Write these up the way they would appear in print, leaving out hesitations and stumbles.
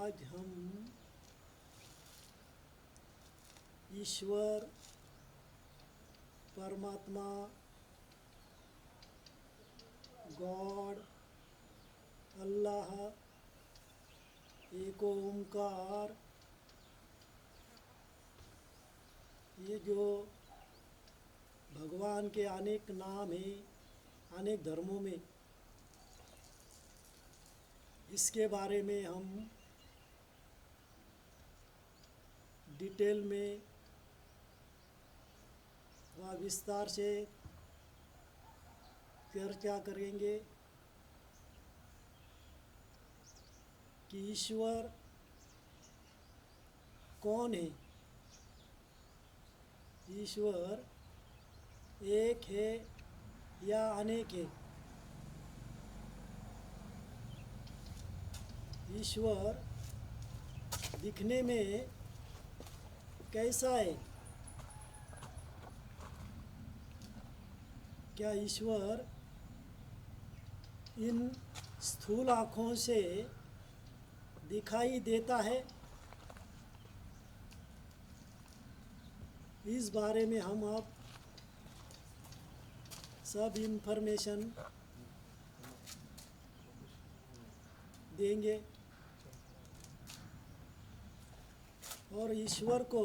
आज हम ईश्वर, परमात्मा, गॉड, अल्लाह, एक ओंकार, ये जो भगवान के अनेक नाम हैं अनेक धर्मों में, इसके बारे में हम डिटेल में व विस्तार से चर्चा करेंगे कि ईश्वर कौन है। ईश्वर एक है या अनेक है। ईश्वर दिखने में कैसा है? क्या ईश्वर इन स्थूल आँखों से दिखाई देता है? इस बारे में हम अब सब इन्फॉर्मेशन देंगे और ईश्वर को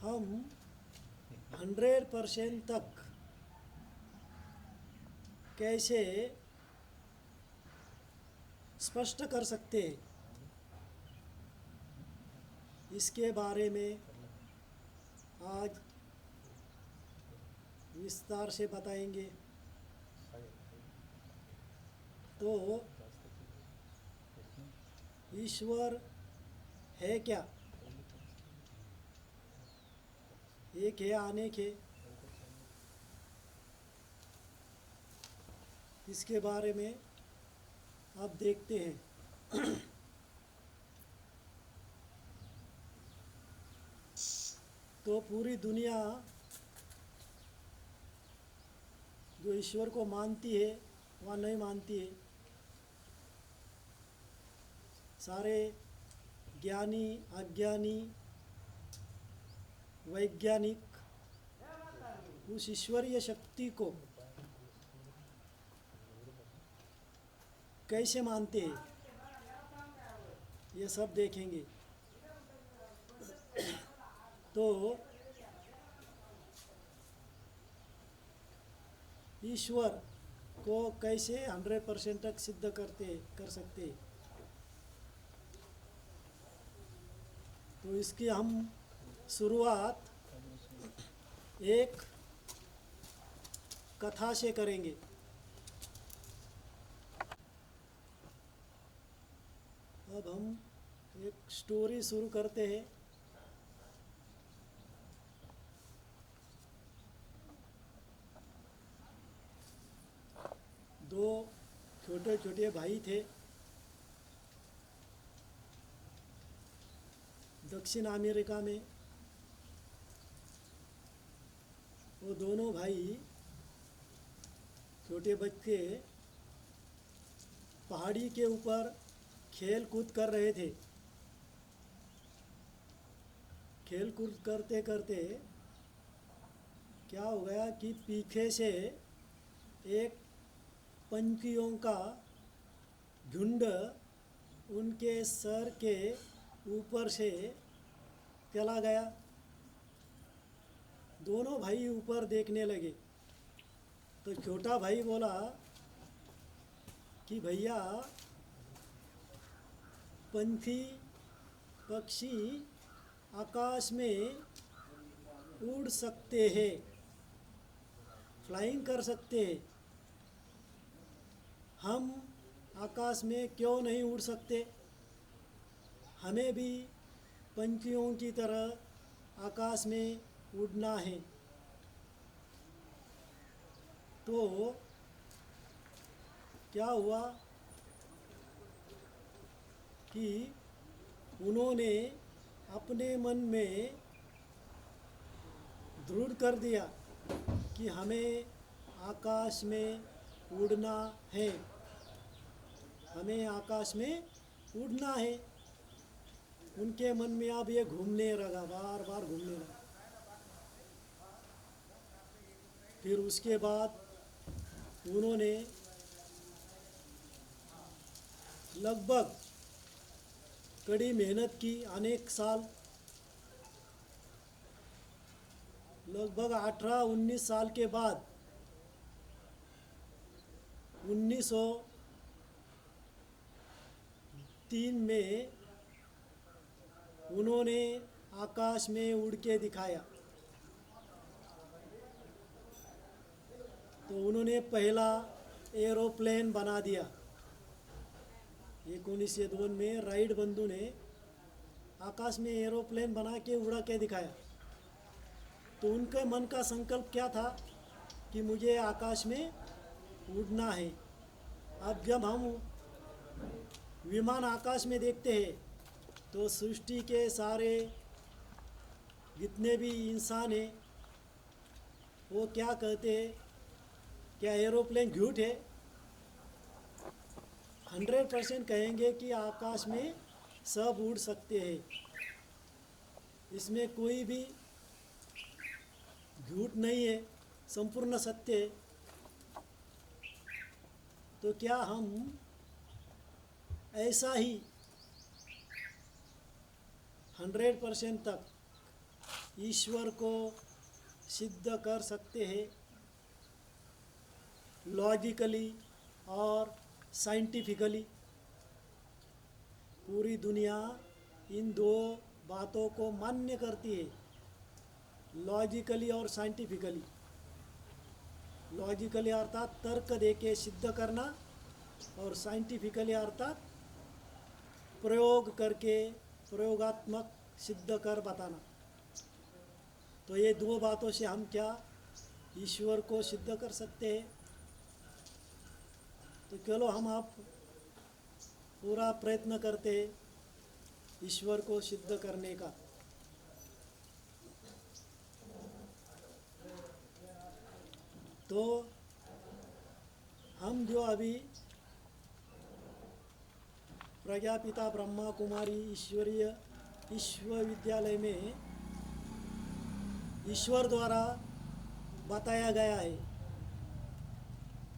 हम 100% तक कैसे स्पष्ट कर सकते हैं, इसके बारे में आज विस्तार से बताएंगे। तो ईश्वर है क्या? एक है, अनेक है? इसके बारे में अब देखते हैं। तो पूरी दुनिया जो ईश्वर को मानती है वह नहीं मानती है। सारे ज्ञानी, अज्ञानी, वैज्ञानिक उस ईश्वरीय शक्ति को कैसे मानते हैं, ये सब देखेंगे। तो ईश्वर को कैसे 100% तक सिद्ध कर सकते। तो इसकी हम शुरुआत एक कथा से करेंगे। अब हम एक स्टोरी शुरू करते हैं। दो छोटे छोटे भाई थे। दक्षिण अमेरिका में वो दोनों भाई छोटे बच्चे पहाड़ी के ऊपर खेल कूद कर रहे थे। खेल कूद करते करते क्या हो गया कि पीछे से एक पंछियों का झुंड उनके सर के ऊपर से चला गया। दोनों भाई ऊपर देखने लगे तो छोटा भाई बोला कि भैया, पंछी पक्षी आकाश में उड़ सकते हैं, फ्लाइंग कर सकते हैं, हम आकाश में क्यों नहीं उड़ सकते? हमें भी पंछियों की तरह आकाश में उड़ना है। तो क्या हुआ कि उन्होंने अपने मन में दृढ़ कर दिया कि हमें आकाश में उड़ना है, हमें आकाश में उड़ना है। उनके मन में अब ये घूमने लगा, बार बार घूमने लगा। फिर उसके बाद उन्होंने लगभग कड़ी मेहनत की, अनेक साल, लगभग 18-19 साल के बाद 1903 में उन्होंने आकाश में उड़ के दिखाया। तो उन्होंने पहला एरोप्लेन बना दिया। 1902 में राइट बंधु ने आकाश में एरोप्लेन बना के उड़ा के दिखाया। तो उनके मन का संकल्प क्या था कि मुझे आकाश में उड़ना है। अब जब हम विमान आकाश में देखते हैं तो सृष्टि के सारे जितने भी इंसान हैं वो क्या कहते हैं, क्या एरोप्लेन झूठ है? 100% कहेंगे कि आकाश में सब उड़ सकते हैं, इसमें कोई भी झूठ नहीं है, संपूर्ण सत्य है। तो क्या हम ऐसा ही 100% तक ईश्वर को सिद्ध कर सकते हैं, लॉजिकली और साइंटिफिकली? पूरी दुनिया इन दो बातों को मान्य करती है, लॉजिकली और साइंटिफिकली। लॉजिकली अर्थात तर्क देके सिद्ध करना, और साइंटिफिकली अर्थात प्रयोग करके प्रयोगात्मक सिद्ध कर बताना। तो ये दो बातों से हम क्या ईश्वर को सिद्ध कर सकते हैं? तो चलो हम आप पूरा प्रयत्न करते हैं ईश्वर को सिद्ध करने का। तो हम जो अभी प्रजापिता ब्रह्मा कुमारी ईश्वरीय विश्वविद्यालय में ईश्वर द्वारा बताया गया है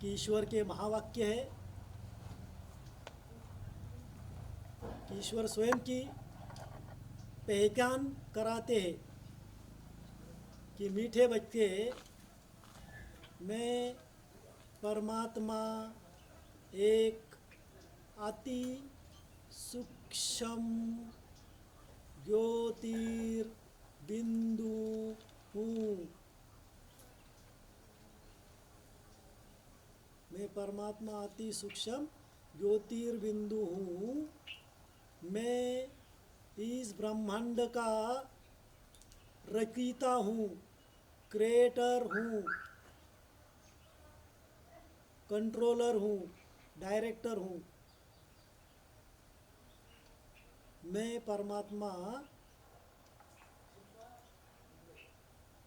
कि ईश्वर के महावाक्य है कि ईश्वर स्वयं की पहचान कराते हैं कि मीठे बच्चे, मैं परमात्मा एक अति सूक्ष्म ज्योतिर्बिंदु हूँ। मैं परमात्मा अति सूक्ष्म ज्योतिर्बिंदु हूँ। मैं इस ब्रह्मांड का रचयिता हूँ, क्रिएटर हूँ, कंट्रोलर हूँ, डायरेक्टर हूँ। मैं परमात्मा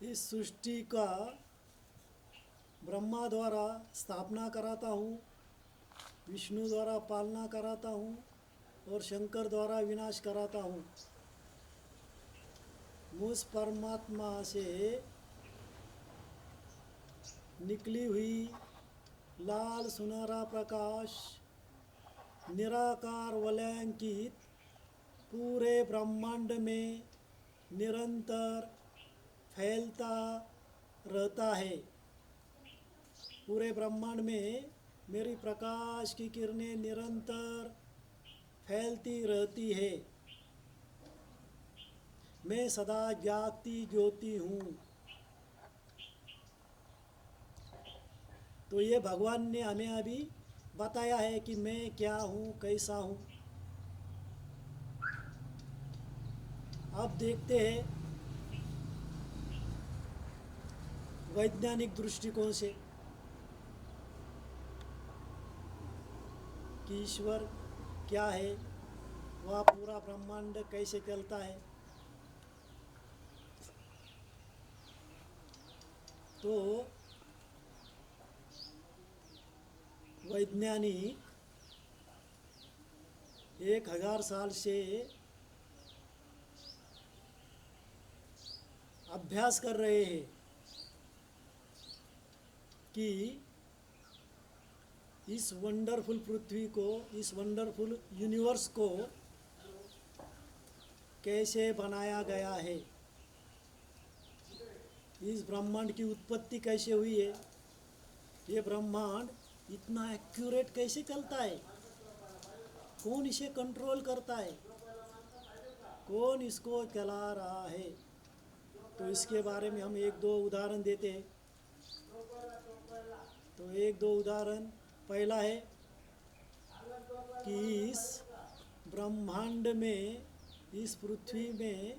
इस सृष्टि का ब्रह्मा द्वारा स्थापना कराता हूँ, विष्णु द्वारा पालना कराता हूँ और शंकर द्वारा विनाश कराता हूँ। मुझ परमात्मा से निकली हुई लाल सुनहरा प्रकाश निराकार वलयांकित पूरे ब्रह्मांड में निरंतर फैलता रहता है। पूरे ब्रह्मांड में मेरी प्रकाश की किरणें निरंतर फैलती रहती है। मैं सदा जागती ज्योति हूँ। तो ये भगवान ने हमें अभी बताया है कि मैं क्या हूँ, कैसा हूँ। अब देखते हैं वैज्ञानिक दृष्टिकोण से कि ईश्वर क्या है, वह पूरा ब्रह्मांड कैसे चलता है। तो वैज्ञानिक 1000 साल से अभ्यास कर रहे हैं कि इस वंडरफुल पृथ्वी को, इस वंडरफुल यूनिवर्स को कैसे बनाया गया है, इस ब्रह्मांड की उत्पत्ति कैसे हुई है, ये ब्रह्मांड इतना एक्यूरेट कैसे चलता है, कौन इसे कंट्रोल करता है, कौन इसको चला रहा है। तो इसके बारे में हम एक दो उदाहरण देते हैं। तो एक दो उदाहरण, पहला है कि इस ब्रह्मांड में, इस पृथ्वी में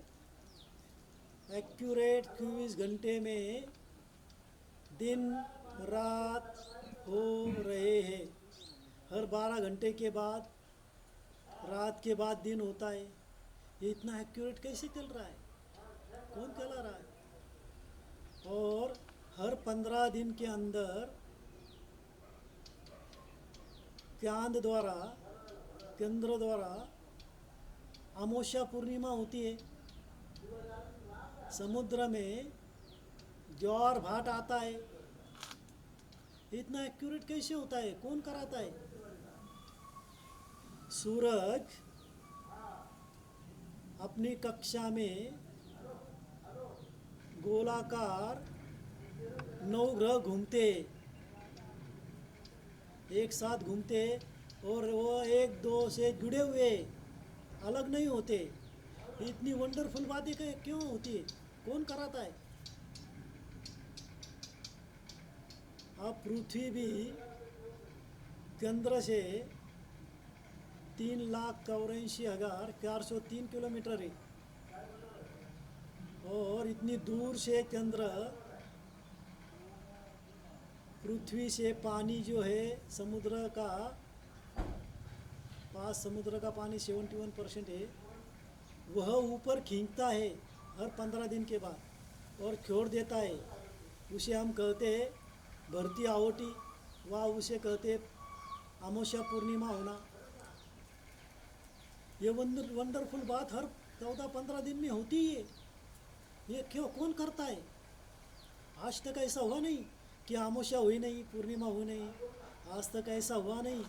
एक्यूरेट 24 घंटे में दिन रात हो रहे हैं। हर 12 घंटे के बाद, रात के बाद दिन होता है। ये इतना एक्यूरेट कैसे चल रहा है, कौन चला रहा है। और हर 15 दिन के अंदर चांद द्वारा, चंद्र द्वारा अमावस्या पूर्णिमा होती है। समुद्र में ज्वार भाट आता है। इतना एक्यूरेट कैसे होता है, कौन कराता है। सूरज अपनी कक्षा में गोलाकार 9 ग्रह घूमते, एक साथ घूमते, और वो एक दो से जुड़े हुए, अलग नहीं होते। इतनी वंडरफुल बातें क्यों होती है, कौन कराता है। अब पृथ्वी भी चंद्र से 3,84,403 किलोमीटर है। और इतनी दूर से चंद्र, पृथ्वी से पानी जो है समुद्र का, पास समुद्र का पानी 71% है, वह ऊपर खींचता है हर 15 दिन के बाद और छोड़ देता है। उसे हम कहते हैं भरती आवटी, व उसे कहते अमावस्या पूर्णिमा होना। ये वंडरफुल बात हर 14-15 दिन में होती है। ये क्यों, कौन करता है। आज तक ऐसा हुआ नहीं कि अमावस्या हुई नहीं, पूर्णिमा हुई नहीं। आज तक ऐसा हुआ नहीं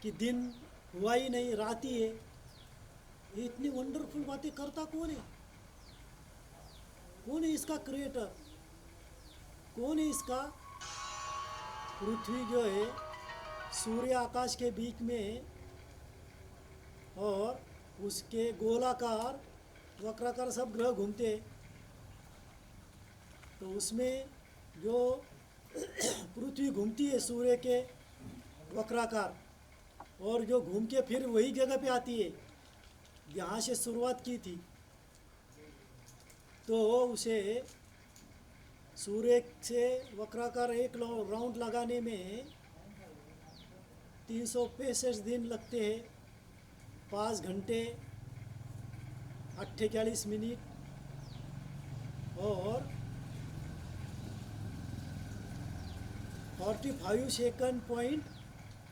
कि दिन हुआ ही नहीं, रात ही है। ये इतनी वंडरफुल बातें करता कौन है, कौन है इसका क्रिएटर, कौन है इसका। पृथ्वी जो है सूर्य आकाश के बीच में, और उसके गोलाकार वक्राकार सब ग्रह घूमते। तो उसमें जो पृथ्वी घूमती है सूर्य के वक्राकार, और जो घूम के फिर वही जगह पे आती है जहाँ से शुरुआत की थी। तो उसे सूर्य से वक्राकार एक राउंड लगाने में 365 दिन लगते हैं, 5 घंटे 48 मिनट और 45 सेकंड पॉइंट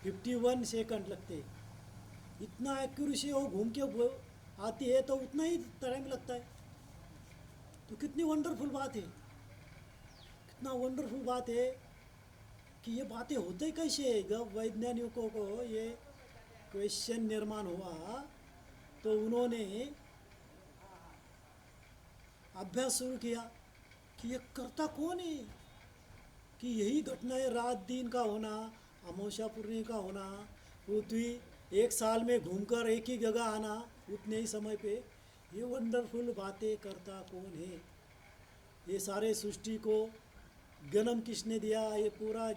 51 सेकंड लगते। इतना एक्यूरेसी वो घूम के आती है, तो उतना ही टाइम लगता है। तो कितनी वंडरफुल बात है, कितना वंडरफुल बात है कि ये बातें होते कैसे। जब वैज्ञानिकों को ये क्वेश्चन निर्माण हुआ, तो उन्होंने अभ्यास शुरू किया कि ये करता कौन है, कि यही घटनाएं रात दिन का होना, अमावस्या पूर्णिमा का होना, पृथ्वी एक साल में घूमकर एक ही जगह आना उतने ही समय पे, ये वंडरफुल बातें करता कौन है। ये सारे सृष्टि को जन्म किसने दिया, ये पूरा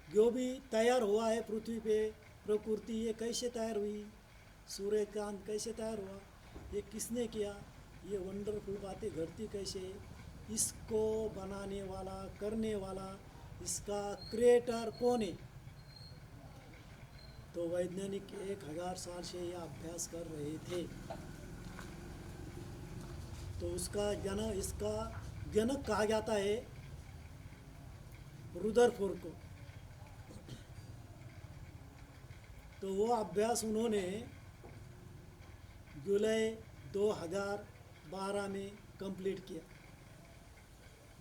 जो भी तैयार हुआ है पृथ्वी पे प्रकृति, ये कैसे तैयार हुई, सूर्य चांद कैसे तैयार हुआ, ये किसने किया, ये वंडरफुल बातें घटती कैसे, इसको बनाने वाला, करने वाला, इसका क्रिएटर कौन है। तो वैज्ञानिक 1000 साल से यह अभ्यास कर रहे थे। तो उसका जनक, इसका जनक कहा जाता है रुदरफोर्ड को। तो वो अभ्यास उन्होंने जुलाई 2012 में कंप्लीट किया।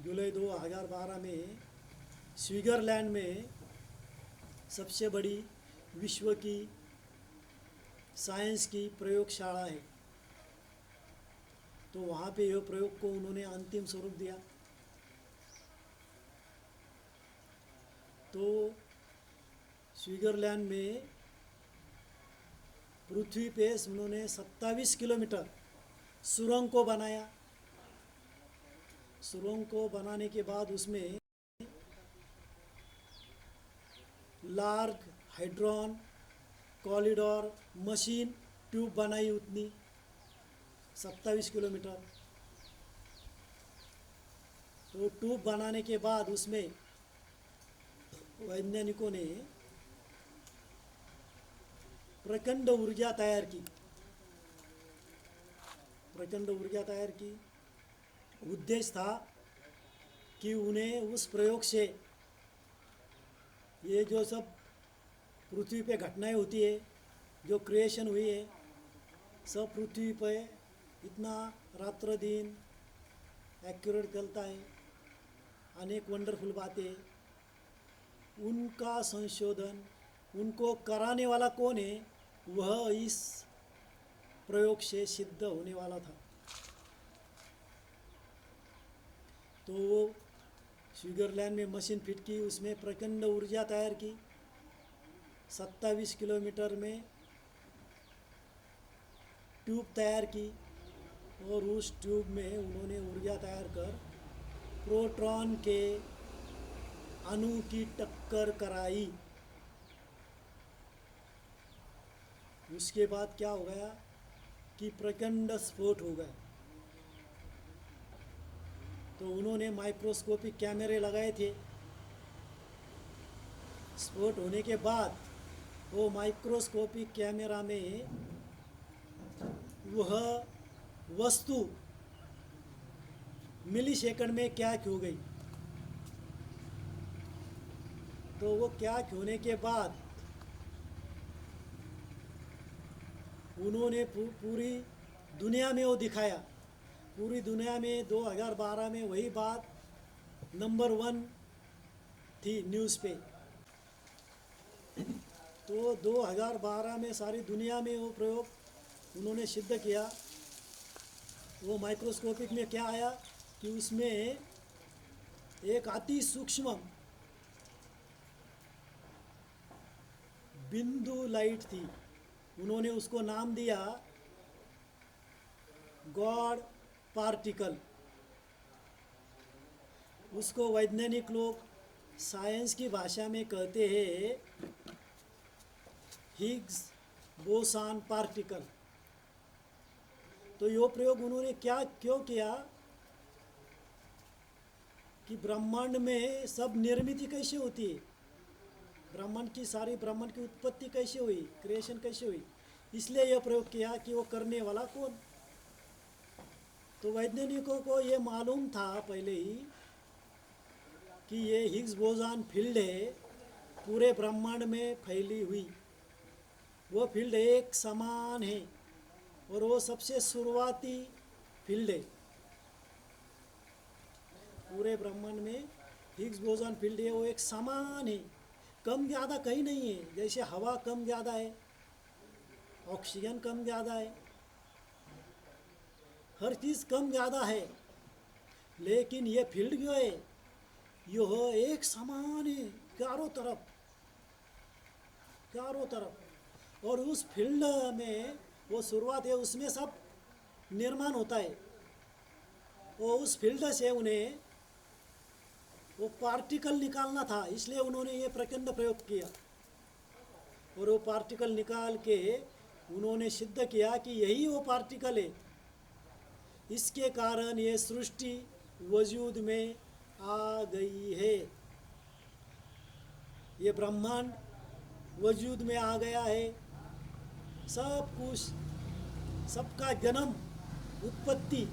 जुलाई 2012 में स्विट्ज़रलैंड में सबसे बड़ी विश्व की साइंस की प्रयोगशाला है, तो वहाँ पे यह प्रयोग को उन्होंने अंतिम स्वरूप दिया। तो स्विट्ज़रलैंड में पृथ्वी पे उन्होंने 27 किलोमीटर सुरंग को बनाया। सुरंग को बनाने के बाद उसमें लार्ग हाइड्रॉन कॉरिडोर मशीन ट्यूब बनाई, उतनी 27 किलोमीटर। तो ट्यूब बनाने के बाद उसमें वैज्ञानिकों ने प्रचंड ऊर्जा तैयार की। प्रचंड ऊर्जा तैयार की। उद्देश्य था कि उन्हें उस प्रयोग से ये जो सब पृथ्वी पे घटनाएं होती है, जो क्रिएशन हुई है, सब पृथ्वी पे इतना रात्र दिन एक्यूरेट चलता है, अनेक वंडरफुल बातें, उनका संशोधन उनको कराने वाला कौन है, वह इस प्रयोग से सिद्ध होने वाला था। तो वो स्विट्ज़रलैंड में मशीन फिट की, उसमें प्रचंड ऊर्जा तैयार की। 27 किलोमीटर में ट्यूब तैयार की और उस ट्यूब में उन्होंने ऊर्जा तैयार कर प्रोटॉन के अणु की टक्कर कराई। उसके बाद क्या हो गया कि प्रचंड स्फोट हो गया। तो उन्होंने माइक्रोस्कोपिक कैमरे लगाए थे। स्फोट होने के बाद वो माइक्रोस्कोपिक कैमरा में वह वस्तु मिली सेकंड में क्या हो गई। तो वो क्या होने के बाद उन्होंने पूरी दुनिया में वो दिखाया। पूरी दुनिया में 2012 में वही बात नंबर 1 थी न्यूज़ पे। तो 2012 में सारी दुनिया में वो प्रयोग उन्होंने सिद्ध किया। वो माइक्रोस्कोपिक में क्या आया कि उसमें एक अति सूक्ष्म बिंदु लाइट थी। उन्होंने उसको नाम दिया गॉड पार्टिकल। उसको वैज्ञानिक लोग साइंस की भाषा में कहते हैं हिग्स बोसान पार्टिकल। तो यो प्रयोग उन्होंने क्यों किया कि ब्रह्मांड में सब निर्मिति कैसे होती है, ब्रह्मांड की उत्पत्ति कैसे हुई, क्रिएशन कैसे हुई, इसलिए यह प्रयोग किया कि वो करने वाला कौन। तो वैज्ञानिकों को ये मालूम था पहले ही कि ये हिग्स बोसान फील्ड है पूरे ब्रह्मांड में फैली हुई। वो फील्ड एक समान है और वो सबसे शुरुआती फील्ड है पूरे ब्रह्मांड में। हिग्स बोसान फील्ड है वो एक समान है, कम ज़्यादा कहीं नहीं है। जैसे हवा कम ज़्यादा है, ऑक्सीजन कम ज़्यादा है, हर चीज़ कम ज़्यादा है, लेकिन ये फील्ड जो है यह एक समान है चारों तरफ। और उस फील्ड में वो शुरुआत है, उसमें सब निर्माण होता है। वो उस फील्ड से उन्हें वो पार्टिकल निकालना था, इसलिए उन्होंने ये प्रचंड प्रयोग किया। और वो पार्टिकल निकाल के उन्होंने सिद्ध किया कि यही वो पार्टिकल है, इसके कारण ये सृष्टि वजूद में आ गई है। ये ब्रह्मांड वजूद में आ गया है। सब कुछ, सबका जन्म, उत्पत्ति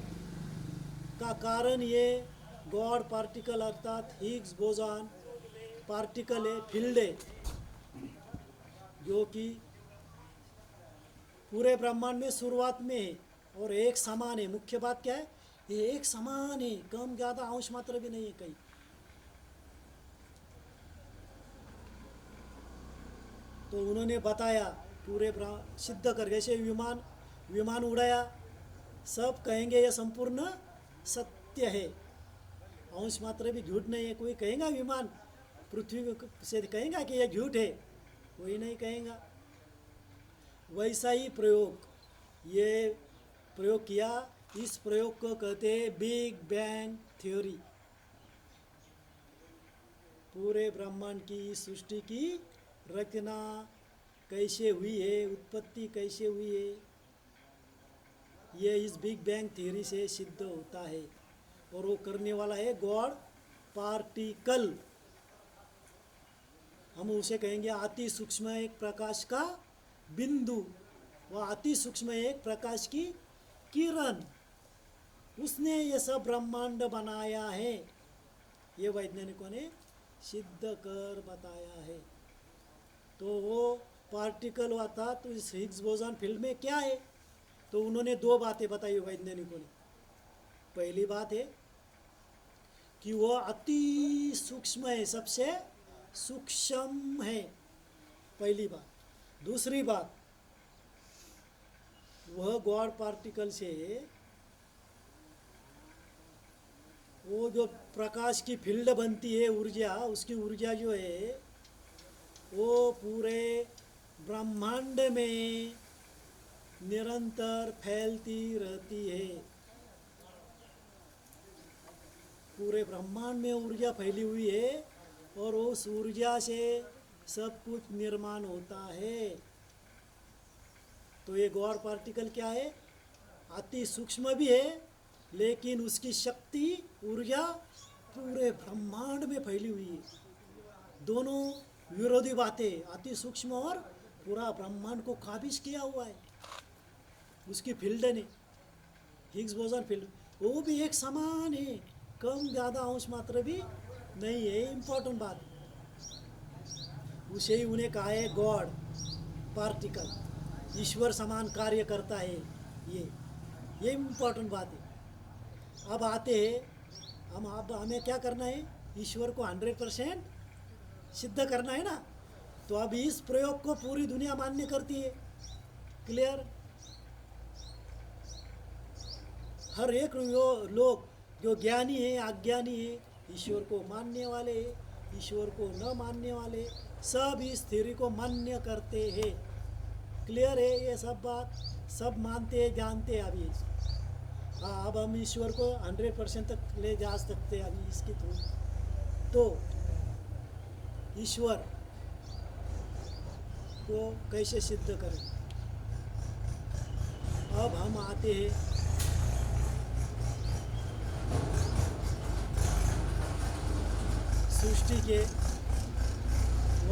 का कारण ये गॉड पार्टिकल अर्थात हिग्स बोसान पार्टिकल है, फील्ड है, जो कि पूरे ब्रह्मांड में शुरुआत में है और एक समान है। मुख्य बात क्या है, ये एक समान है, कम ज़्यादा अंश मात्र भी नहीं है कहीं। तो उन्होंने बताया पूरे सिद्ध कर, जैसे विमान विमान उड़ाया, सब कहेंगे ये संपूर्ण सत्य है, अंश मात्र भी झूठ नहीं है। कोई कहेगा विमान पृथ्वी से कहेगा कि यह झूठ है, कोई नहीं कहेगा। वैसा ही प्रयोग, ये प्रयोग किया, इस प्रयोग को कहते हैं बिग बैंग थ्योरी। पूरे ब्रह्मांड की सृष्टि की रचना कैसे हुई है, उत्पत्ति कैसे हुई है, ये इस बिग बैंग थ्योरी से सिद्ध होता है। और वो करने वाला है गॉड पार्टिकल। हम उसे कहेंगे अति सूक्ष्म एक प्रकाश का बिंदु, वह अति सूक्ष्म एक प्रकाश की किरण, उसने ये सब ब्रह्मांड बनाया है। ये वैज्ञानिकों ने सिद्ध कर बताया है। तो वो पार्टिकल हुआ था, तो इस हिग्स बोसॉन फील्ड में क्या है, तो उन्होंने दो बातें बताई वैज्ञानिकों ने। पहली बात है कि वो अति सूक्ष्म है, सबसे सूक्ष्म है, पहली बात। दूसरी बात, वह गॉड पार्टिकल से वो जो प्रकाश की फील्ड बनती है, ऊर्जा, उसकी ऊर्जा जो है वो पूरे ब्रह्मांड में निरंतर फैलती रहती है। पूरे ब्रह्मांड में ऊर्जा फैली हुई है और उस ऊर्जा से सब कुछ निर्माण होता है। तो ये गॉड पार्टिकल क्या है, अति सूक्ष्म भी है, लेकिन उसकी शक्ति, ऊर्जा पूरे ब्रह्मांड में फैली हुई है। दोनों विरोधी बातें, अति सूक्ष्म और पूरा ब्रह्मांड को काबिज किया हुआ है उसकी फील्ड ने, हिग्स बोसॉन फील्ड, वो भी एक समान है, कम ज़्यादा अंश मात्र भी नहीं है। इम्पोर्टेंट बात, उसे ही उन्हें कहा है गॉड पार्टिकल, ईश्वर समान कार्य करता है। ये इम्पोर्टेंट बात है। अब आते हैं हम, अब हमें क्या करना है, ईश्वर को 100% सिद्ध करना है ना। तो अब इस प्रयोग को पूरी दुनिया मान्य करती है। क्लियर, हर एक लोग जो ज्ञानी है, अज्ञानी है, ईश्वर को मानने वाले, ईश्वर को न मानने वाले, सब इस थ्योरी को मान्य करते हैं। क्लियर है ये सब बात, सब मानते हैं, जानते हैं अभी। हाँ, अब हम ईश्वर को 100% तक ले जा सकते हैं अभी इसके थ्रू। तो ईश्वर को कैसे सिद्ध करें, अब हम आते हैं सृष्टि के व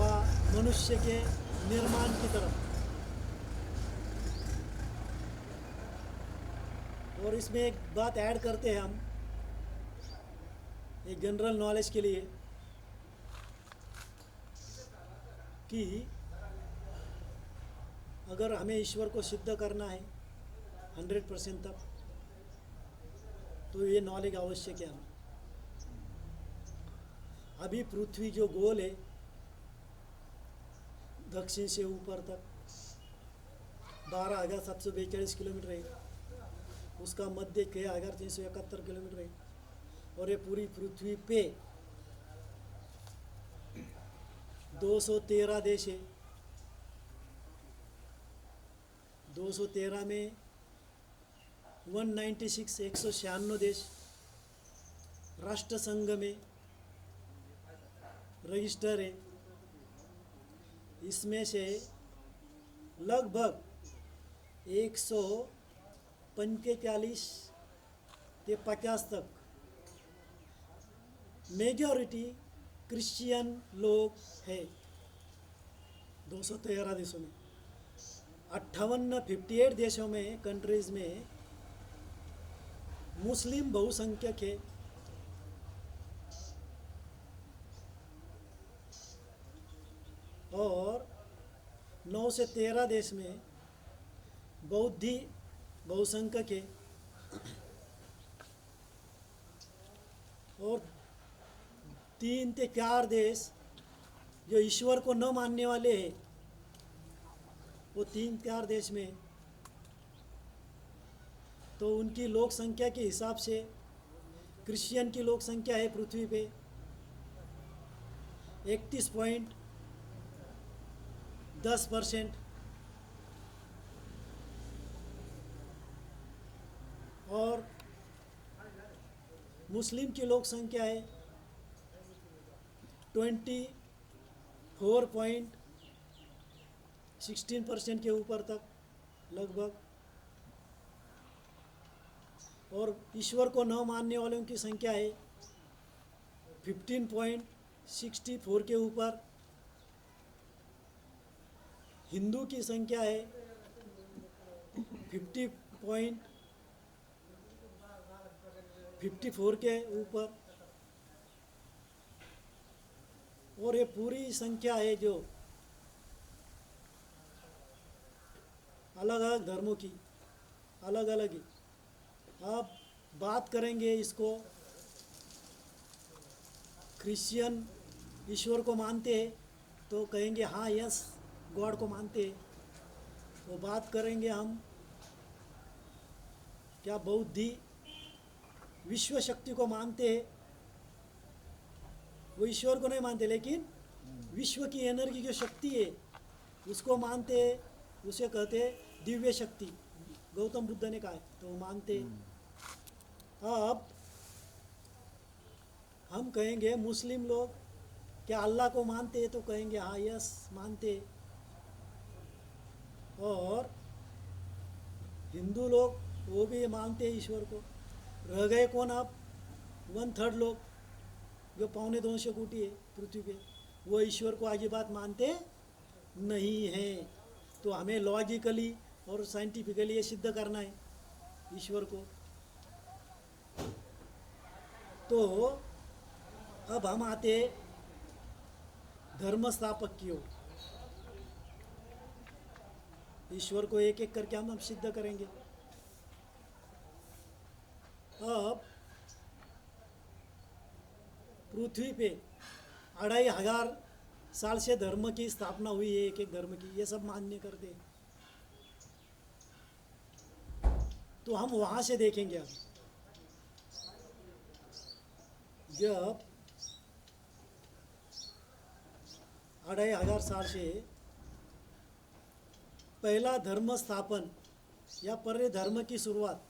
मनुष्य के निर्माण की तरफ। और इसमें एक बात ऐड करते हैं हम, एक जनरल नॉलेज के लिए, कि अगर हमें ईश्वर को सिद्ध करना है 100% तक, तो ये नॉलेज आवश्यक है हमें। अभी पृथ्वी जो गोल है, दक्षिण से ऊपर तक 12,742 किलोमीटर है, उसका मध्य 6,371 किलोमीटर है, और ये पूरी पृथ्वी पे 213 देश है। 213 में 196 देश राष्ट्र संघ में रजिस्टर है। इसमें से लगभग 145 से 50 तक मेजॉरिटी क्रिश्चियन लोग हैं 213 देशों में। 58 देशों में, कंट्रीज़ में मुस्लिम बहुसंख्यक है। और 9 से 13 देश में बौद्धि बहुसंख्यक है और 3 से 4 देश जो ईश्वर को न मानने वाले हैं, वो 3 4 देश में, तो उनकी लोक संख्या के हिसाब से क्रिश्चियन की लोक संख्या है पृथ्वी पे 31.10%, और मुस्लिम की लोक संख्या है 24.16% के ऊपर तक लगभग, और ईश्वर को न मानने वालों की संख्या है 15.64 के ऊपर। हिंदू की संख्या है 50.54 के ऊपर, और ये पूरी संख्या है जो अलग अलग धर्मों की अलग अलग ही। अब बात करेंगे इसको, क्रिश्चियन ईश्वर को मानते हैं तो कहेंगे हाँ यस गॉड को मानते हैं। वो बात करेंगे हम क्या बौद्धि विश्व शक्ति को मानते हैं, वो ईश्वर को नहीं मानते लेकिन विश्व की एनर्जी जो शक्ति है उसको मानते हैं, उसे कहते हैं दिव्य शक्ति, गौतम बुद्ध ने कहा है तो वो मानते हैं। अब हम कहेंगे मुस्लिम लोग क्या अल्लाह को मानते हैं, तो कहेंगे हाँ यस मानते हैं। और हिंदू लोग वो भी मानते हैं ईश्वर को। रह गए कौन अब 1/3 लोग जो 2.25 कोटि है पृथ्वी पे, वो ईश्वर को आगे बात मानते नहीं हैं। तो हमें लॉजिकली और साइंटिफिकली ये सिद्ध करना है ईश्वर को। तो अब हम आते धर्म स्थापक की ओर। ईश्वर को एक एक करके हम सिद्ध करेंगे। अब पृथ्वी पे 2500 साल से धर्म की स्थापना हुई है, एक एक धर्म की, ये सब मान्य करते हैं। तो हम वहाँ से देखेंगे। अब जब 2500 साल से पहला धर्म स्थापन या पहले धर्म की शुरुआत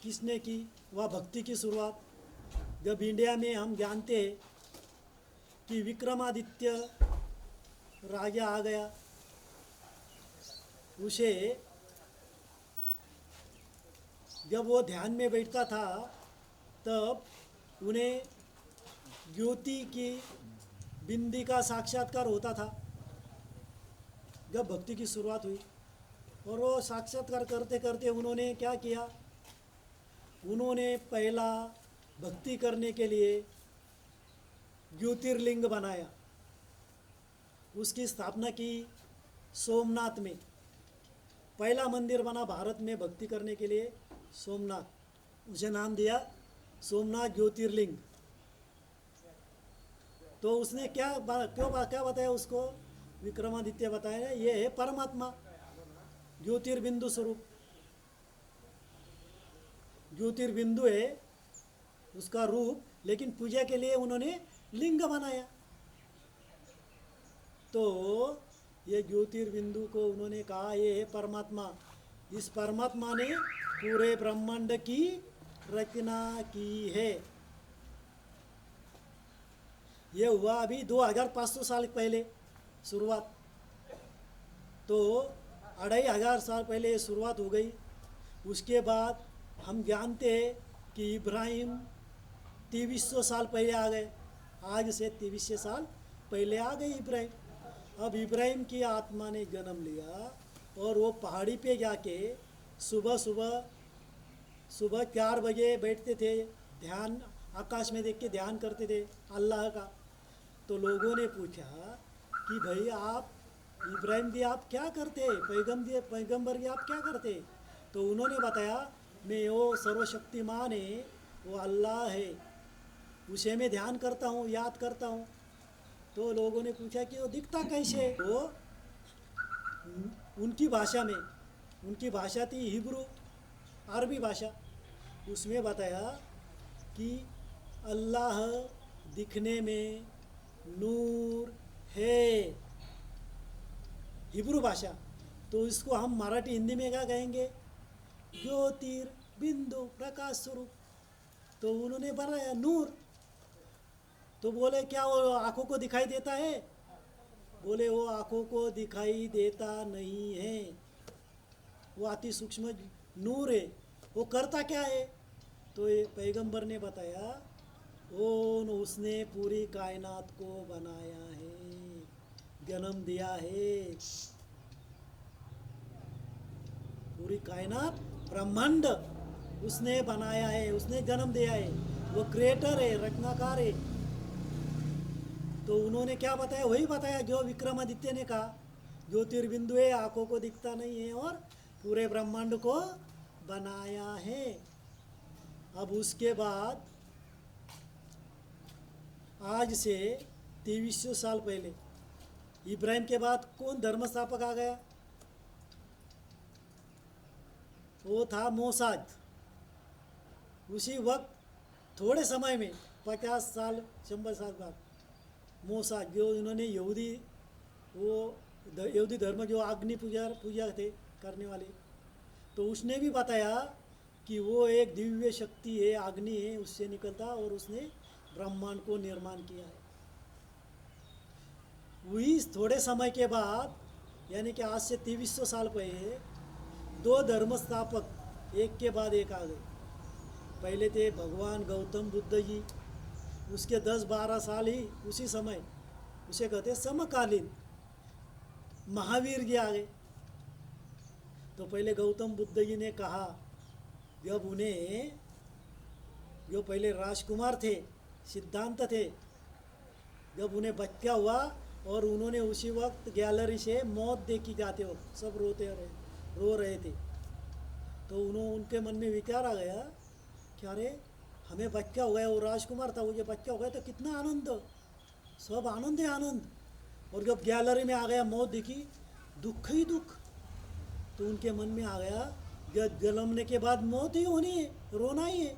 किसने की, वह भक्ति की शुरुआत जब इंडिया में हम जानते हैं कि विक्रमादित्य राजा आ गया, उसे जब वो ध्यान में बैठता था तब उन्हें ज्योति की बिंदी का साक्षात्कार होता था जब भक्ति की शुरुआत हुई। और वो साक्षात्कार करते करते उन्होंने क्या किया, उन्होंने पहला भक्ति करने के लिए ज्योतिर्लिंग बनाया, उसकी स्थापना की सोमनाथ में। पहला मंदिर बना भारत में भक्ति करने के लिए सोमनाथ, उसे नाम दिया सोमनाथ ज्योतिर्लिंग। तो उसने क्या बताया उसको, विक्रमादित्य बताया ये है परमात्मा, ज्योतिर्बिंदु स्वरूप, ज्योतिर्बिंदु है उसका रूप, लेकिन पूजा के लिए उन्होंने लिंग बनाया। तो ये ज्योतिर्बिंदु को उन्होंने कहा ये है परमात्मा। इस परमात्मा ने पूरे ब्रह्मांड की रचना की है। ये हुआ अभी 2500 साल पहले शुरुआत। तो 2500 साल पहले ये शुरुआत हो गई। उसके बाद हम जानते हैं कि इब्राहिम 2300 साल पहले आ गए, आज से 2300 साल पहले आ गए इब्राहिम। अब इब्राहिम की आत्मा ने जन्म लिया और वो पहाड़ी पे जाके सुबह 4 बजे बैठते थे, ध्यान आकाश में देख के ध्यान करते थे अल्लाह का। तो लोगों ने पूछा कि भाई आप इब्राहिम जी आप क्या करते, पैगंबर जी आप क्या करते? तो उन्होंने बताया मैं वो सर्वशक्तिमान है, वो अल्लाह है, उसे मैं ध्यान करता हूँ, याद करता हूँ। तो लोगों ने पूछा कि वो दिखता कैसे? वो उनकी भाषा में, उनकी भाषा थी हिब्रू, अरबी भाषा, उसमें बताया कि अल्लाह दिखने में नूर है, हिब्रू भाषा। तो इसको हम मराठी हिंदी में क्या कहेंगे? ज्योतिर्बिंदु, प्रकाश स्वरूप। तो उन्होंने बनाया नूर। तो बोले क्या वो आंखों को दिखाई देता है? बोले वो आंखों को दिखाई देता नहीं है, वो अति सूक्ष्म नूर है। वो करता क्या है? तो ये पैगंबर ने बताया वो उसने पूरी कायनात को बनाया है, जन्म दिया है। पूरी कायनात, ब्रह्मांड उसने बनाया है, उसने जन्म दिया है, वो क्रिएटर है, रचनाकार है। तो उन्होंने क्या बताया? वही बताया जो विक्रमादित्य ने कहा, ज्योतिर्बिंदु है, आंखों को दिखता नहीं है और पूरे ब्रह्मांड को बनाया है। अब उसके बाद आज से 2300 साल पहले इब्राहिम के बाद कौन धर्म स्थापक आ गया? वो था मोसाद। उसी वक्त थोड़े समय में 50 साल 100 साल बाद मोसाद, जो इन्होंने यहूदी, वो यहूदी धर्म जो अग्नि पूजा पूजा थे करने वाले, तो उसने भी बताया कि वो एक दिव्य शक्ति है, अग्नि है, उससे निकलता, और उसने ब्रह्मांड को निर्माण किया है। वही थोड़े समय के बाद, यानी कि आज से 2300 साल पहले, दो धर्म स्थापक एक के बाद एक आ गए। पहले थे भगवान गौतम बुद्ध जी, उसके 10-12 साल ही उसी समय, उसे कहते समकालीन, महावीर जी आ गए। तो पहले गौतम बुद्ध जी ने कहा, जब उन्हें, जो पहले राजकुमार थे, सिद्धांत थे, जब उन्हें बच्चा हुआ और उन्होंने उसी वक्त गैलरी से मौत देखी जाते हो, सब रो रहे थे। तो उनके मन में विचार आ गया कि अरे हमें बच्चा हो गया, वो राजकुमार था, मुझे बच्चा हो गया तो कितना आनंद, सब आनंद है आनंद। और जब गैलरी में आ गया, मौत दिखी, दुख ही दुख। तो उनके मन में आ गया, जब जन्मने के बाद मौत ही होनी है, रोना ही है,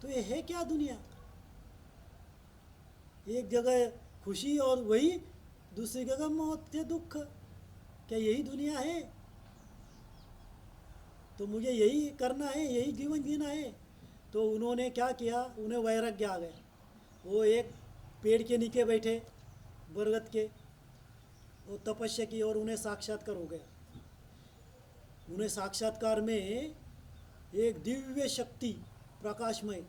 तो ये है क्या दुनिया? एक जगह खुशी और वही दूसरी जगह मौत से दुख, क्या यही दुनिया है? तो मुझे यही करना है, यही जीवन जीना है। तो उन्होंने क्या किया, उन्हें वैराग्य आ गया। वो एक पेड़ के नीचे बैठे, बरगद के, वो तपस्या की और उन्हें साक्षात्कार हो गया। उन्हें साक्षात्कार में एक दिव्य शक्ति प्रकाशमय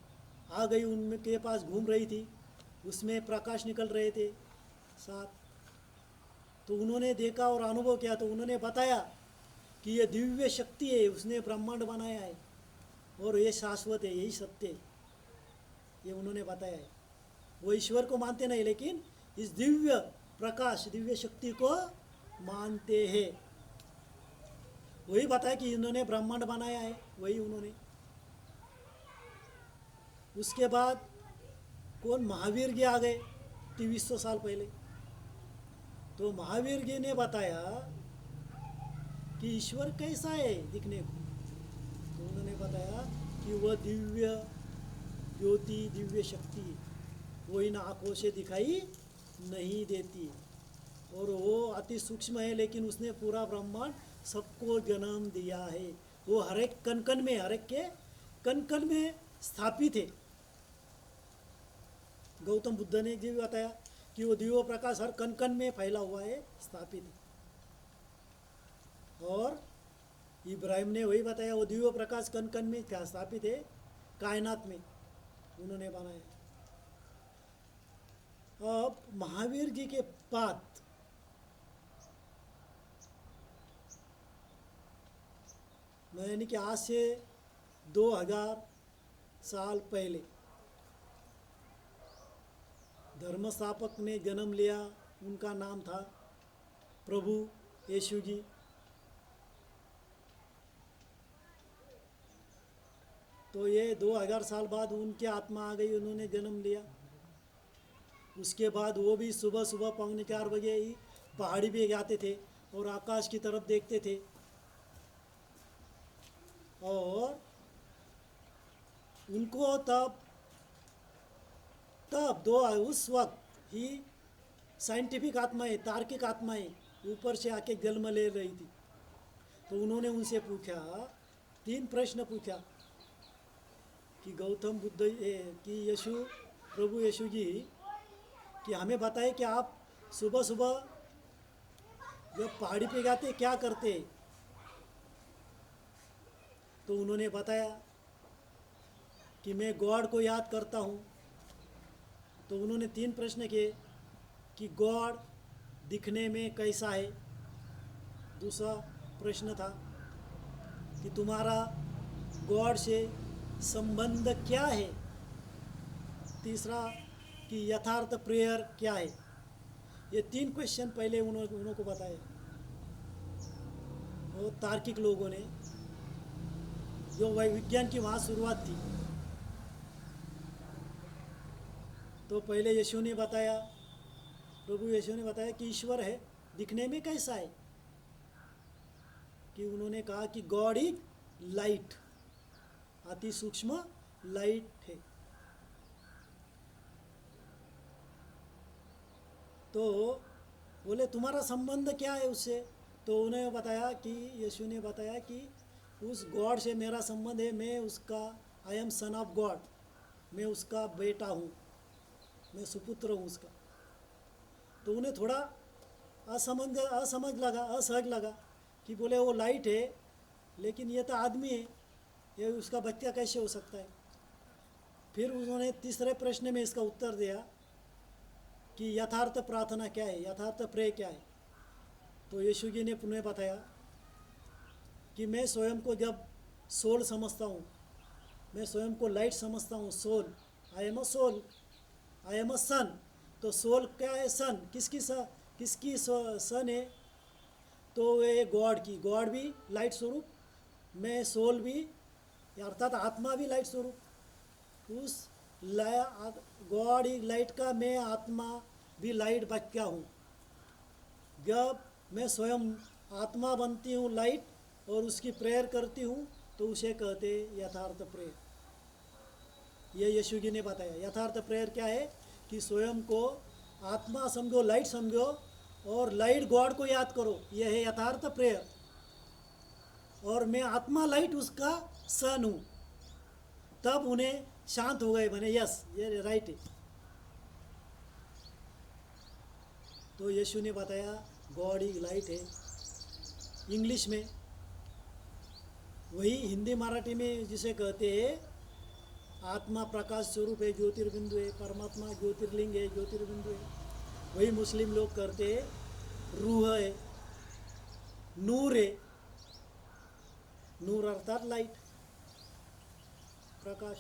आ गई, उनके पास घूम रही थी, उसमें प्रकाश निकल रहे थे साथ। तो उन्होंने देखा और अनुभव किया। तो उन्होंने बताया कि ये दिव्य शक्ति है, उसने ब्रह्मांड बनाया है और ये शाश्वत है, यही सत्य है, ये उन्होंने बताया है। वो ईश्वर को मानते नहीं, लेकिन इस दिव्य प्रकाश, दिव्य शक्ति को मानते हैं। वही बताया कि इन्होंने ब्रह्मांड बनाया है, वही उन्होंने। उसके बाद कौन? महावीर जी आ गए 2300 साल पहले। तो महावीर जी ने बताया कि ईश्वर कैसा है दिखने को। तो उन्होंने बताया कि वह दिव्य ज्योति, दिव्य शक्ति, वो इन आँखों से दिखाई नहीं देती और वो अति सूक्ष्म है, लेकिन उसने पूरा ब्रह्मांड सबको जन्म दिया है। वो हर एक कण कण में, हर एक के कण कण में स्थापित है। गौतम बुद्ध ने भी बताया कि वो दिव्य प्रकाश हर कण कण में फैला हुआ है, स्थापित है। और इब्राहिम ने वही बताया, वो दिव्य प्रकाश कण कण में क्या स्थापित है, कायनात में उन्होंने बनाया। अब महावीर जी के बाद यानी कि आज से 2000 साल पहले धर्म स्थापक ने जन्म लिया, उनका नाम था प्रभु यीशु जी। तो ये 2000 साल बाद उनकी आत्मा आ गई, उन्होंने जन्म लिया। उसके बाद वो भी सुबह सुबह 3:45 ही पहाड़ी पे जाते थे और आकाश की तरफ देखते थे, और उनको तब तब दो उस वक्त ही साइंटिफिक आत्माएं, तार्किक आत्माएं ऊपर से आके जन्म ले रही थी। तो उन्होंने उनसे पूछा, 3 प्रश्न पूछा कि गौतम बुद्ध कि यीशु, प्रभु यीशु जी, कि हमें बताएं कि आप सुबह सुबह जब पहाड़ी पे जाते क्या करते। तो उन्होंने बताया कि मैं गॉड को याद करता हूँ। तो उन्होंने 3 प्रश्न किए कि गॉड दिखने में कैसा है। दूसरा प्रश्न था कि तुम्हारा गॉड से संबंध क्या है। तीसरा कि यथार्थ प्रेयर क्या है। ये 3 क्वेश्चन पहले उनको बताए, वो तार्किक लोगों ने, जो विज्ञान की वहाँ शुरुआत थी। तो पहले यीशु ने बताया, प्रभु यीशु ने बताया कि ईश्वर है, दिखने में कैसा है। कि उन्होंने कहा कि गॉड इज लाइट, अति सूक्ष्म लाइट है। तो बोले तुम्हारा संबंध क्या है उससे। तो उन्हें बताया कि यीशु ने बताया कि उस गॉड से मेरा संबंध है, मैं उसका, I am son of God, मैं उसका बेटा हूँ, मैं सुपुत्र हूँ उसका। तो उन्हें थोड़ा असहज लगा कि बोले वो लाइट है लेकिन ये तो आदमी है, ये उसका बच्चा कैसे हो सकता है। फिर उन्होंने तीसरे प्रश्न में इसका उत्तर दिया कि यथार्थ प्रार्थना क्या है, यथार्थ प्रे क्या है। तो यीशु जी ने पुनः बताया कि मैं स्वयं को जब सोल समझता हूँ, मैं स्वयं को लाइट समझता हूँ, soul, I am a soul, I am a son. तो सोल क्या है, सन, किसकी सन है। तो वे गॉड की, गॉड भी लाइट स्वरूप, मैं सोल भी, अर्थात आत्मा भी लाइट स्वरूप, उस गॉड इज लाइट का मैं आत्मा भी लाइट बच्चा हूँ। जब मैं स्वयं आत्मा बनती हूँ लाइट और उसकी प्रेयर करती हूँ तो उसे कहते यथार्थ प्रेयर। ये यीशु जी ने बताया। यथार्थ प्रेयर क्या है कि स्वयं को आत्मा समझो, लाइट समझो और लाइट गॉड को याद करो, यह है यथार्थ प्रेयर। और मैं आत्मा लाइट उसका सन हूँ। तब उन्हें शांत हो गए, मैंने यस ये राइट है। तो यीशु ने बताया गॉड इज लाइट है इंग्लिश में, वही हिंदी मराठी में जिसे कहते हैं आत्मा प्रकाश स्वरूप है, ज्योतिर्बिंदु है, परमात्मा ज्योतिर्लिंग है, ज्योतिर्बिंदु है, वही मुस्लिम लोग करते हैं रूह है, नूर है। नूर अर्थात लाइट, प्रकाश।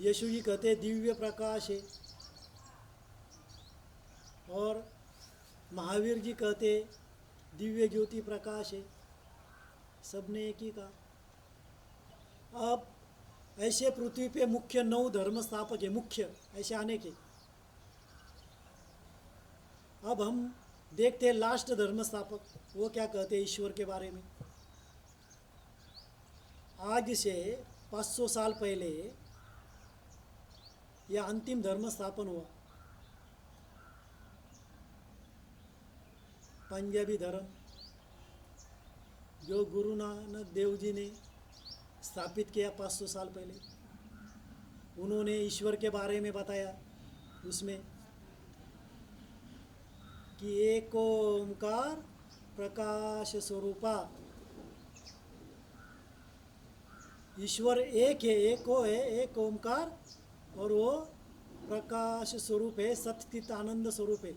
यीशु जी कहते हैं दिव्य प्रकाश है, और महावीर जी कहते दिव्य ज्योति प्रकाश है। सबने एक ही कहा। अब ऐसे पृथ्वी पे मुख्य 9 धर्म स्थापक है, मुख्य ऐसे आने के। अब हम देखते हैं लास्ट धर्म स्थापक वो क्या कहते हैं ईश्वर के बारे में। आज से 500 साल पहले यह अंतिम धर्म स्थापन हुआ, पंजाबी धर्म, जो गुरु नानक देव जी ने स्थापित किया 500 साल पहले। उन्होंने ईश्वर के बारे में बताया उसमें कि एक ओंकार प्रकाश स्वरूपा, ईश्वर एक है, एक वो है, एक ओंकार, और वो प्रकाश स्वरूप है, सत्चित आनंद स्वरूप है,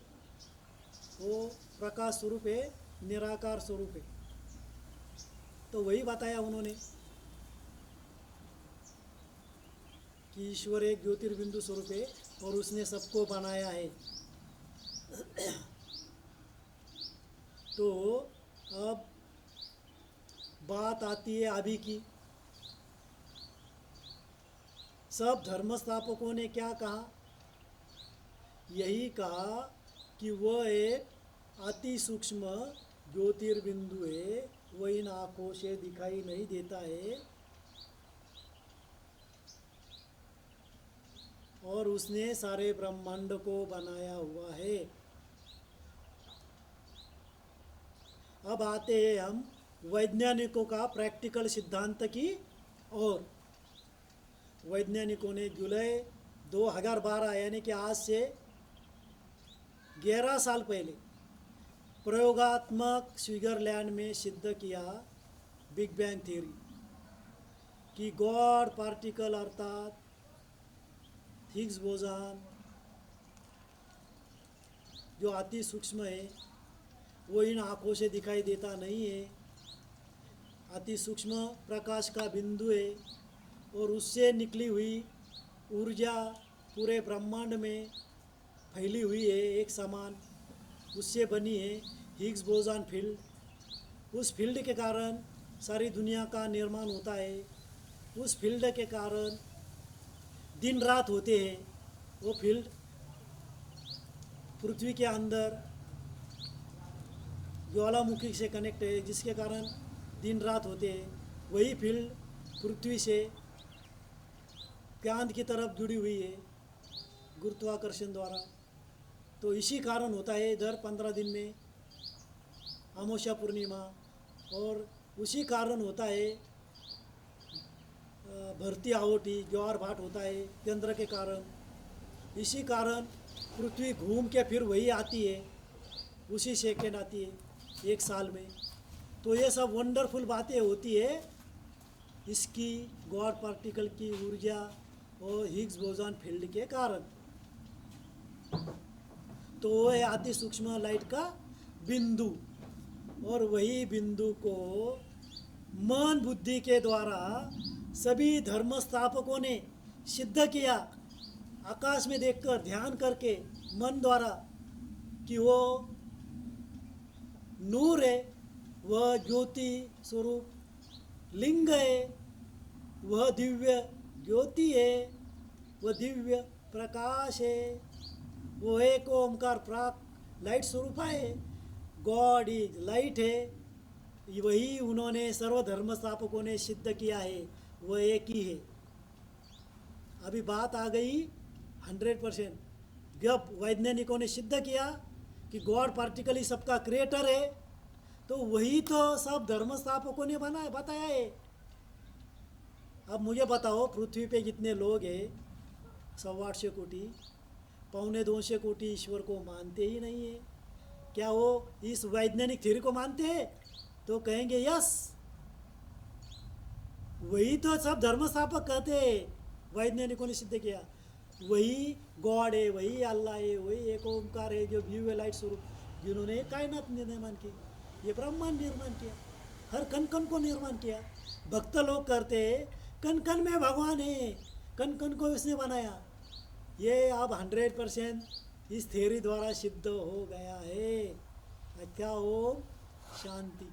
वो प्रकाश स्वरूप है, निराकार स्वरूप है। तो वही बताया उन्होंने कि ईश्वर एक ज्योतिर्बिंदु स्वरूप है और उसने सबको बनाया है। तो अब बात आती है अभी की। सब धर्मस्थापकों ने क्या कहा? यही कहा कि वह एक अति सूक्ष्म ज्योतिर्बिंदु है, वह इन आँखों से दिखाई नहीं देता है और उसने सारे ब्रह्मांड को बनाया हुआ है। अब आते हैं हम वैज्ञानिकों का प्रैक्टिकल सिद्धांत की ओर। वैज्ञानिकों ने जुलाई 2012 यानी कि आज से 11 साल पहले प्रयोगात्मक स्विट्जरलैंड में सिद्ध किया बिग बैंग थ्योरी कि गॉड पार्टिकल अर्थात हिग्स बोजान जो अति सूक्ष्म है वो इन आँखों से दिखाई देता नहीं है, अति सूक्ष्म प्रकाश का बिंदु है और उससे निकली हुई ऊर्जा पूरे ब्रह्मांड में फैली हुई है, एक समान उससे बनी है हिग्स बोजान फील्ड। उस फील्ड के कारण सारी दुनिया का निर्माण होता है, उस फील्ड के कारण दिन रात होते हैं। वो फील्ड पृथ्वी के अंदर ज्वालामुखी से कनेक्ट है जिसके कारण दिन रात होते हैं। वही फील्ड पृथ्वी से चांद की तरफ जुड़ी हुई है गुरुत्वाकर्षण द्वारा। तो इसी कारण होता है दर 15 दिन में अमावस्या पूर्णिमा, और उसी कारण होता है भरती आवटी ज्वार भाट होता है चंद्र के कारण। इसी कारण पृथ्वी घूम के फिर वही आती है, उसी सेकेंड आती है एक साल में। तो ये सब वंडरफुल बातें होती है इसकी गॉड पार्टिकल की ऊर्जा और हिग्स बोजान फील्ड के कारण। तो वो है अति सूक्ष्म लाइट का बिंदु, और वही बिंदु को मन बुद्धि के द्वारा सभी धर्म स्थापकों ने सिद्ध किया, आकाश में देखकर ध्यान करके मन द्वारा, कि वो नूर है, वह ज्योति स्वरूप लिंग है, वह दिव्य ज्योति है, वह दिव्य प्रकाश है, वो एक ओमकार प्राक लाइट स्वरूप है, गॉड इज लाइट है। वही उन्होंने सर्वधर्म स्थापकों ने सिद्ध किया है, वह एक ही है। अभी बात आ गई 100%। जब वैज्ञानिकों ने सिद्ध किया कि गॉड पार्टिकल ही सबका क्रिएटर है, तो वही तो सब धर्म स्थापकों ने बताया है। अब मुझे बताओ, पृथ्वी पे जितने लोग हैं 825 कोटि, 2.25 कोटि ईश्वर को मानते ही नहीं है। क्या वो इस वैज्ञानिक थ्योरी को मानते हैं? तो कहेंगे यस, वही तो सब धर्म स्थापक कहते हैं, वैज्ञानिकों ने सिद्ध किया। वही गॉड है, वही अल्लाह है, वही एक ओंकार है जो दिव्य लाइट स्वरूप, जिन्होंने कायनात निर्माण की, ये ब्रह्मांड निर्माण किया, हर कण कण को निर्माण किया। भक्त लोग करते कण कण में भगवान है, कण कण को उसने बनाया। ये अब 100% इस थ्योरी द्वारा सिद्ध हो गया है। अच्छा, ओम शांति।